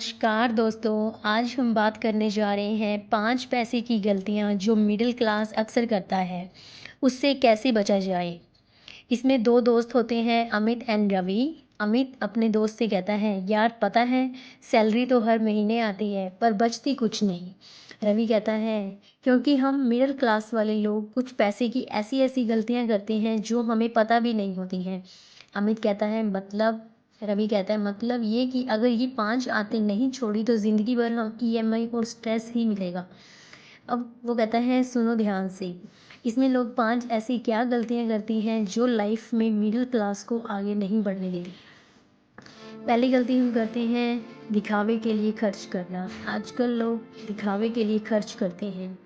नमस्कार दोस्तों, आज हम बात करने जा रहे हैं 5 पैसे की गलतियाँ जो मिडिल क्लास अक्सर करता है, उससे कैसे बचा जाए। इसमें 2 दोस्त होते हैं अमित एंड रवि। अमित अपने दोस्त से कहता है, यार पता है सैलरी तो हर महीने आती है पर बचती कुछ नहीं। रवि कहता है, क्योंकि हम मिडिल क्लास वाले लोग कुछ पैसे की ऐसी-ऐसी गलतियाँ करते हैं जो हमें पता भी नहीं होती हैं। अमित कहता है मतलब रवि कहता है मतलब ये कि अगर ये 5 आते नहीं छोड़ी तो ज़िंदगी भर हम ईएमआई और स्ट्रेस ही मिलेगा। अब वो कहता है सुनो ध्यान से, इसमें लोग 5 ऐसी क्या गलतियाँ करती हैं जो लाइफ में मिडिल क्लास को आगे नहीं बढ़ने देती। पहली गलती हम करते हैं दिखावे के लिए खर्च करना। आजकल लोग दिखावे के लिए खर्च करते हैं।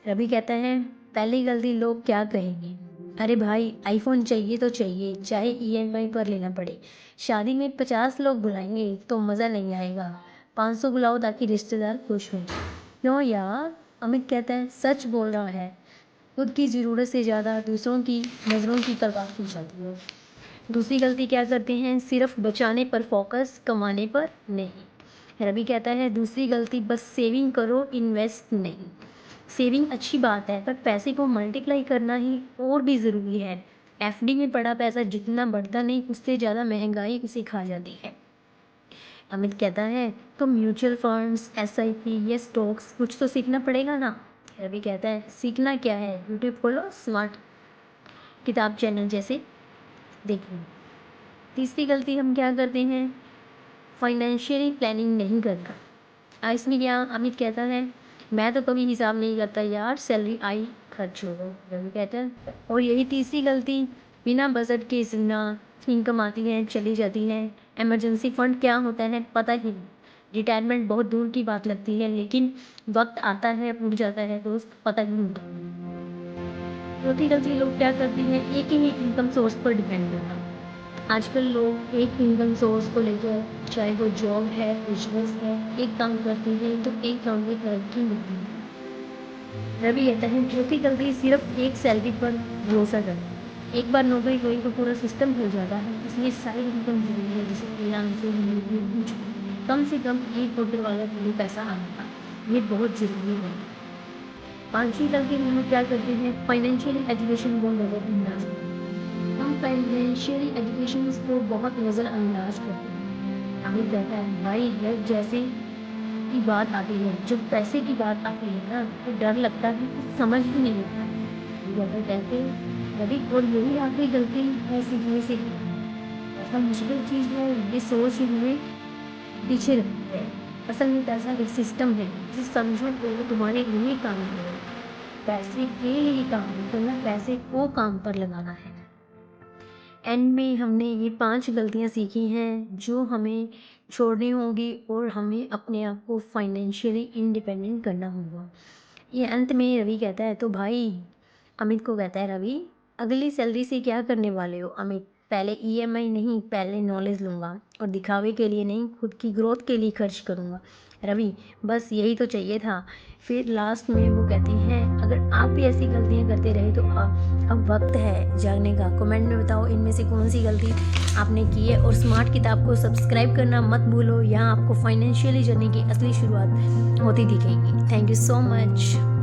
रवि कहता है पहली गलती लोग क्या कहेंगे। अरे भाई आईफोन चाहिए तो चाहिए चाहे ईएमआई पर लेना पड़े। शादी में 50 लोग बुलाएंगे तो मज़ा नहीं आएगा। 500 बुलाओ ताकि रिश्तेदार खुश हों। क्यों यार। अमित कहता है सच बोल रहा है। खुद की ज़रूरत से ज़्यादा दूसरों की नज़रों की परवाह की जाती है। दूसरी गलती क्या करते हैं सिर्फ बचाने पर फोकस कमाने पर नहीं। रवि कहता है दूसरी गलती बस सेविंग करो इन्वेस्ट नहीं। सेविंग अच्छी बात है पर पैसे को मल्टीप्लाई करना ही और भी ज़रूरी है। एफडी में पड़ा पैसा जितना बढ़ता नहीं उससे ज़्यादा महंगाई उसे खा जाती है। अमित कहता है तो म्यूचुअल फंड्स एसआईपी या स्टॉक्स कुछ तो सीखना पड़ेगा ना। रवि कहता है सीखना क्या है यूट्यूब खोलो स्मार्ट किताब चैनल जैसे देखिए। तीसरी गलती हम क्या करते हैं फाइनेंशियली प्लानिंग नहीं करना। इसमें क्या अमित कहता है मैं तो कभी हिसाब नहीं करता यार सैलरी आई खर्च हो गई। रवि कहता है और यही तीसरी गलती बिना बजट के जितना इनकम आती है चली जाती है। इमरजेंसी फंड क्या होता है पता ही नहीं। रिटायरमेंट बहुत दूर की बात लगती है लेकिन वक्त आता है उड़ जाता है दोस्त पता ही नहीं होता। चौथी गलती लोग क्या करते हैं एक ही इनकम सोर्स पर डिपेंड करना। आजकल लोग एक इनकम सोर्स को लेकर चाहे वो जॉब है बिजनेस है एक काम करते हैं तो एक काम में तरक्की मिलती है। रवि कहता है चौथी गलती सिर्फ एक सैलरी पर भरोसा करना। एक बार नौकरी गई तो पूरा सिस्टम हिल जाता है इसलिए साइड इनकम जरूरी है जैसे फ्रीलांसिंग कुछ कम से कम एक होटल वाला के लिए पैसा आना ये बहुत ज़रूरी है। पांचवी गलती हम लोग क्या करते हैं फाइनेंशियल एजुकेशन को नज़रअंदाज हम फाइनेंशियल एजुकेशन को बहुत नज़रअंदाज करते हैं। हमें कहता है भाई जब जैसे की बात आती है जब पैसे की बात आती है ना तो डर लगता है कुछ समझ ही नहीं आता है जैसे कहते कभी और यही आखिरी गलती है सीखने से ऐसा मुश्किल चीज़ है ये सोच ही हमें पीछे रखती है। असल में पैसा एक सिस्टम है जिस समझो तो वो तुम्हारे लिए काम करेगा। पैसे के लिए काम नहीं करना पैसे को काम पर लगाना है। एंड में हमने ये 5 गलतियाँ सीखी हैं जो हमें छोड़नी होगी और हमें अपने आप को फाइनेंशियली इंडिपेंडेंट करना होगा। ये अंत में रवि कहता है तो भाई अमित को कहता है रवि अगली सैलरी से क्या करने वाले हो। अमित पहले ईएमआई नहीं पहले नॉलेज लूँगा और दिखावे के लिए नहीं खुद की ग्रोथ के लिए खर्च करूँगा। रवि बस यही तो चाहिए था। फिर लास्ट में वो कहते हैं अगर आप भी ऐसी गलतियाँ करते रहे तो अब वक्त है जागने का। कमेंट में बताओ इनमें से कौन सी गलती आपने की है और स्मार्ट किताब को सब्सक्राइब करना मत भूलो। यहाँ आपको फाइनेंशियली जर्नी की असली शुरुआत होती दिखेगी। Thank you so much.